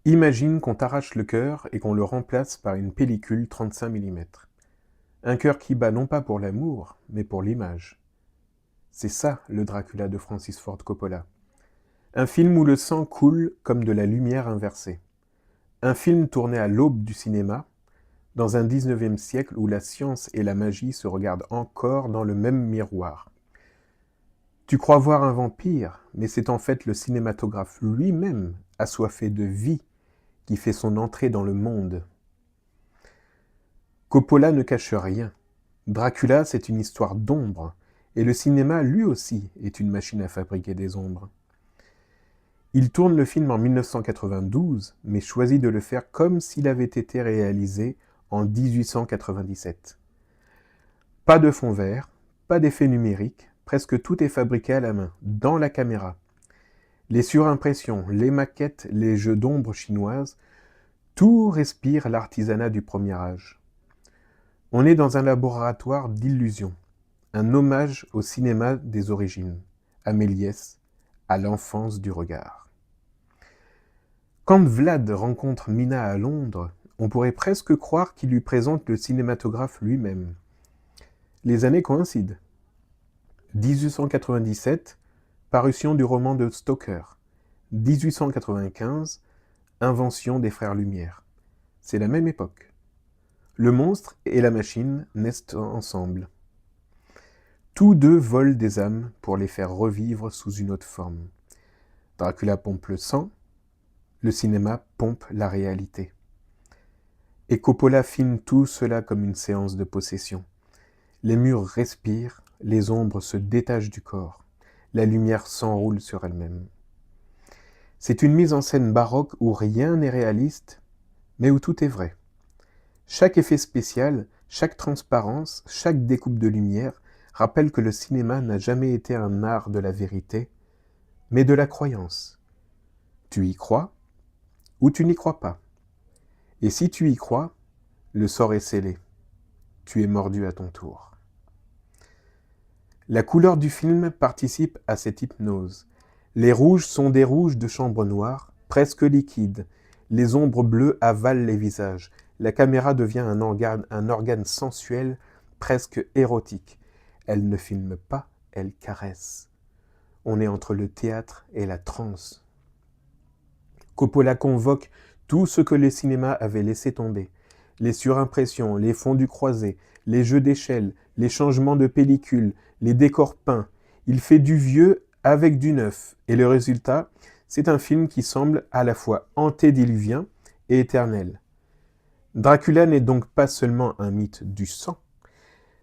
Imagine qu'on t'arrache le cœur et qu'on le remplace par une pellicule 35 mm. Un cœur qui bat non pas pour l'amour, mais pour l'image. C'est ça le Dracula de Francis Ford Coppola. Un film où le sang coule comme de la lumière inversée. Un film tourné à l'aube du cinéma, dans un 19e siècle où la science et la magie se regardent encore dans le même miroir. Tu crois voir un vampire, mais c'est en fait le cinématographe lui-même, assoiffé de vie, qui fait son entrée dans le monde. Coppola ne cache rien. Dracula, c'est une histoire d'ombre, et le cinéma, lui aussi, est une machine à fabriquer des ombres. Il tourne le film en 1992, mais choisit de le faire comme s'il avait été réalisé en 1897. Pas de fond vert, pas d'effet numérique, presque tout est fabriqué à la main, dans la caméra. Les surimpressions, les maquettes, les jeux d'ombre chinoises, tout respire l'artisanat du premier âge. On est dans un laboratoire d'illusions, un hommage au cinéma des origines, à Méliès, à l'enfance du regard. Quand Vlad rencontre Mina à Londres, on pourrait presque croire qu'il lui présente le cinématographe lui-même. Les années coïncident. 1897, parution du roman de Stoker. 1895, invention des frères Lumière. C'est la même époque. Le monstre et la machine naissent ensemble. Tous deux volent des âmes pour les faire revivre sous une autre forme. Dracula pompe le sang, le cinéma pompe la réalité. Et Coppola filme tout cela comme une séance de possession. Les murs respirent, les ombres se détachent du corps, la lumière s'enroule sur elle-même. C'est une mise en scène baroque où rien n'est réaliste, mais où tout est vrai. Chaque effet spécial, chaque transparence, chaque découpe de lumière rappelle que le cinéma n'a jamais été un art de la vérité, mais de la croyance. Tu y crois ou tu n'y crois pas. Et si tu y crois, le sort est scellé. Tu es mordu à ton tour. La couleur du film participe à cette hypnose. Les rouges sont des rouges de chambre noire, presque liquides. Les ombres bleues avalent les visages. La caméra devient un organe sensuel, presque érotique. Elle ne filme pas, elle caresse. On est entre le théâtre et la transe. Coppola convoque tout ce que le cinéma avait laissé tomber. Les surimpressions, les fondus croisés, les jeux d'échelle, les changements de pellicule, les décors peints. Il fait du vieux avec du neuf. Et le résultat, c'est un film qui semble à la fois antédiluvien et éternel. Dracula n'est donc pas seulement un mythe du sang,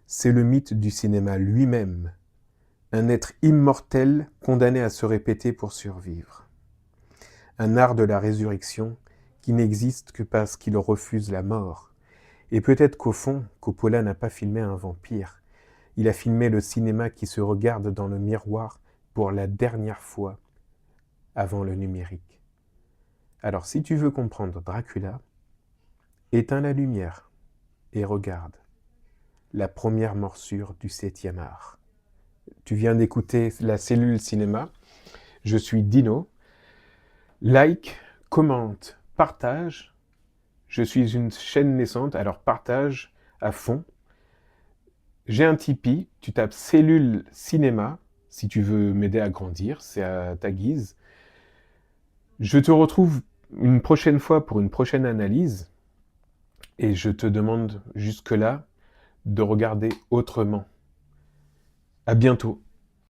c'est le mythe du cinéma lui-même. Un être immortel condamné à se répéter pour survivre. Un art de la résurrection qui n'existe que parce qu'il refuse la mort. Et peut-être qu'au fond, Coppola n'a pas filmé un vampire. Il a filmé le cinéma qui se regarde dans le miroir pour la dernière fois avant le numérique. Alors si tu veux comprendre Dracula, éteins la lumière et regarde la première morsure du 7e art. Tu viens d'écouter la cellule cinéma. Je suis Dino. Like, commente, partage. Je suis une chaîne naissante, alors partage à fond. J'ai un Tipeee, tu tapes cellule cinéma, si tu veux m'aider à grandir, c'est à ta guise. Je te retrouve une prochaine fois pour une prochaine analyse, et je te demande jusque-là de regarder autrement. À bientôt.